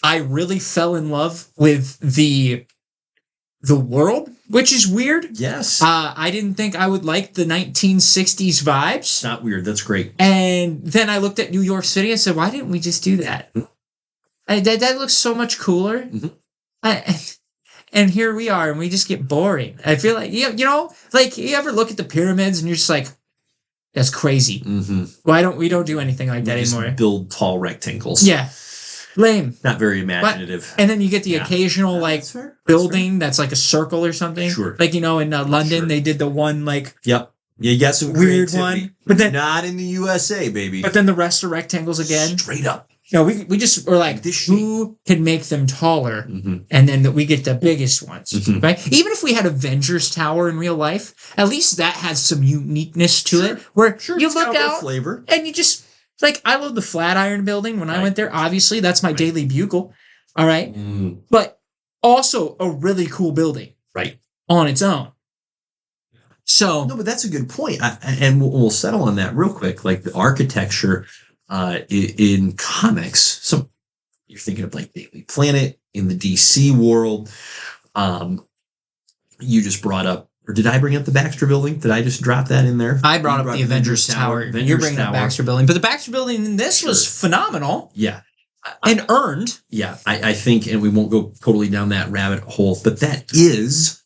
I really fell in love with the world, which is weird. Yes. I didn't think I would like the 1960s vibes. Not weird. That's great. And then I looked at New York City and said, why didn't we just do that? That looks so much cooler. And here we are, and we just get boring. I feel like, you know, like you ever look at the pyramids and you're just like, that's crazy. Why don't we do anything like that anymore? Build tall rectangles. Yeah. Lame. Not very imaginative. And then you get the occasional building that's like a circle or something. Sure. Like, you know, in London, they did the one like. Yep. Yeah, you got some weird one. But then not in the USA, baby. But then the rest are rectangles again. Straight up. No, we just were like, who can make them taller? And then we get the biggest ones, right? Even if we had Avengers Tower in real life, at least that has some uniqueness to it. Where you look out flavor. And you just, like, I love the Flatiron Building when I went there. Obviously, that's my Daily Bugle. All right? But also a really cool building. Right. On its own. So. No, but that's a good point. And we'll settle on that real quick. Like the architecture in comics, so you're thinking of like Daily Planet in the DC world. You just brought up, or did I bring up the Baxter Building? Did I just drop that in there? I brought up the Avengers Tower. You're bringing up Baxter Building, but the Baxter Building in this was phenomenal. Yeah. And earned. Yeah, I think, and we won't go totally down that rabbit hole, but that is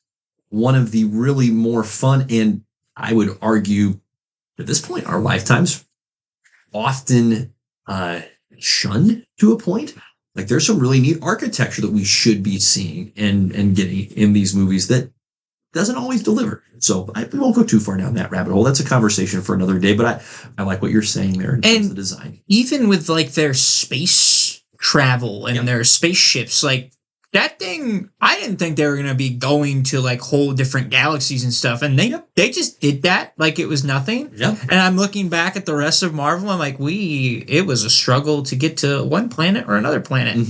one of the really more fun, and I would argue at this point, our lifetimes, often shunned to a point. Like there's some really neat architecture that we should be seeing and getting in these movies that doesn't always deliver. So we won't go too far down that rabbit hole. That's a conversation for another day, but I like what you're saying there in terms of the design. Even with like their space travel and their spaceships, like that thing, I didn't think they were going to be going to like whole different galaxies and stuff. And they just did that like it was nothing. Yep. And I'm looking back at the rest of Marvel. I'm like, it was a struggle to get to one planet or another planet.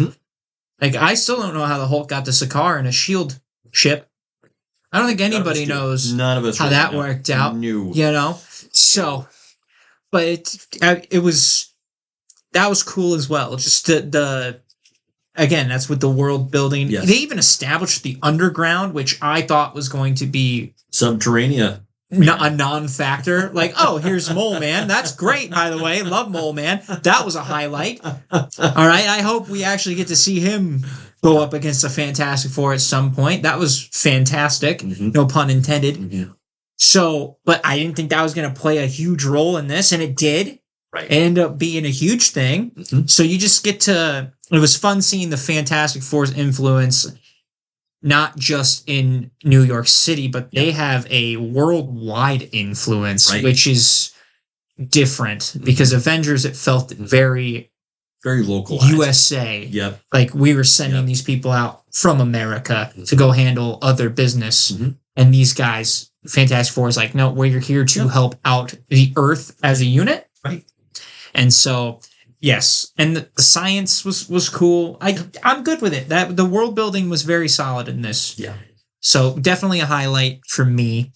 Like, I still don't know how the Hulk got to Sakaar in a shield ship. I don't think anybody knows None of us how that worked out. No. You know? So, but that was cool as well. Just again, that's with the world building. Yes. They even established the underground, which I thought was going to be Subterranea. A non-factor. Like, oh, here's Mole Man. That's great, by the way. Love Mole Man. That was a highlight. All right. I hope we actually get to see him go up against the Fantastic Four at some point. That was fantastic. No pun intended. So, but I didn't think that was going to play a huge role in this, and it did. Right. End up being a huge thing. So you just get to. It was fun seeing the Fantastic Four's influence, not just in New York City, but they have a worldwide influence, which is different because Avengers, it felt very localized. USA. Yep. Like we were sending these people out from America to go handle other business. And these guys, Fantastic Four is like, no, we're here to help out the Earth as a unit. Right. And so, yes. And the science was cool. I'm good with it. The world building was very solid in this. Yeah. So definitely a highlight for me.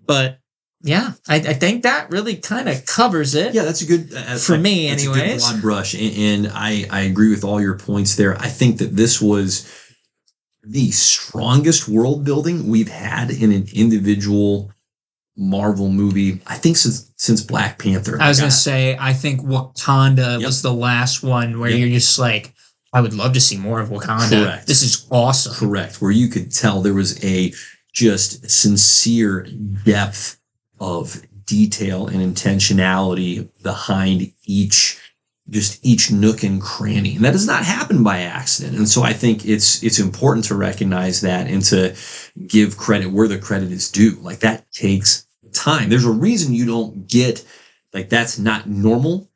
But yeah, I think that really kind of covers it. Yeah, that's a good for me, anyways. A good broad brush, and I agree with all your points there. I think that this was the strongest world building we've had in an individual Marvel movie, I think since Black Panther. I was going to say, I think Wakanda was the last one where you're just like, I would love to see more of Wakanda. Correct. This is awesome. Correct. Where you could tell there was a just sincere depth of detail and intentionality behind each nook and cranny. And that does not happen by accident. And so I think it's important to recognize that and to give credit where the credit is due. Like that takes time. There's a reason you don't get, like, that's not normal.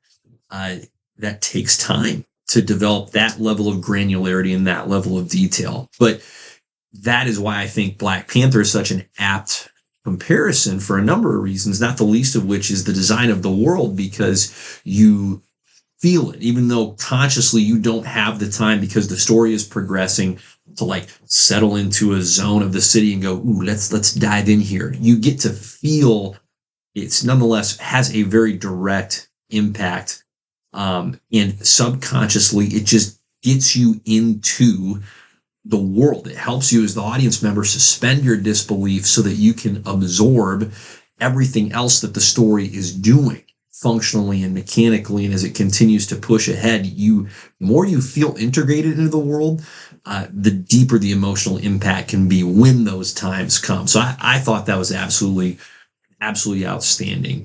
That takes time to develop that level of granularity and that level of detail. But that is why I think Black Panther is such an apt comparison for a number of reasons, not the least of which is the design of the world, because you feel it, even though consciously you don't have the time because the story is progressing to like settle into a zone of the city and go, ooh, let's dive in here. You get to feel it's nonetheless has a very direct impact. And subconsciously, it just gets you into the world. It helps you as the audience member suspend your disbelief so that you can absorb everything else that the story is doing functionally and mechanically. And as it continues to push ahead, the more you feel integrated into the world, the deeper the emotional impact can be when those times come. So I thought that was absolutely outstanding.